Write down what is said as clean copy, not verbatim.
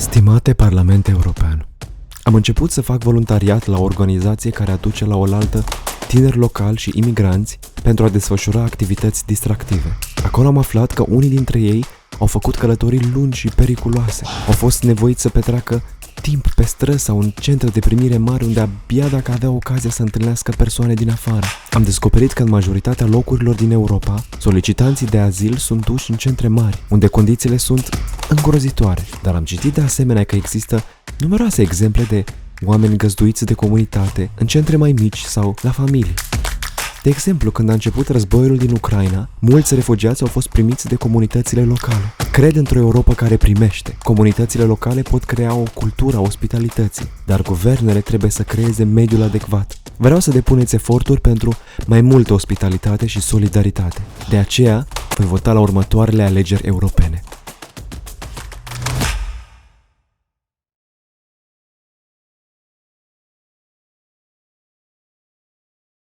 Stimate Parlament European, am început să fac voluntariat la o organizație care aduce la oaltă tineri locali și imigranți pentru a desfășura activități distractive. Acolo am aflat că unii dintre ei au făcut călătorii lungi și periculoase. Au fost nevoiți să petreacă timp pe străzi sau în centre de primire mari unde abia dacă aveau ocazia să întâlnească persoane din afară. Am descoperit că în majoritatea locurilor din Europa, solicitanții de azil sunt duși în centre mari, unde condițiile sunt îngrozitoare. Dar am citit de asemenea că există numeroase exemple de oameni găzduiți de comunitate în centre mai mici sau la familii. De exemplu, când a început războiul din Ucraina, mulți refugiați au fost primiți de comunitățile locale. Cred într-o Europa care primește. Comunitățile locale pot crea o cultură a ospitalității, dar guvernele trebuie să creeze mediul adecvat. Vreau să depuneți eforturi pentru mai multă ospitalitate și solidaritate. De aceea, voi vota la următoarele alegeri europene.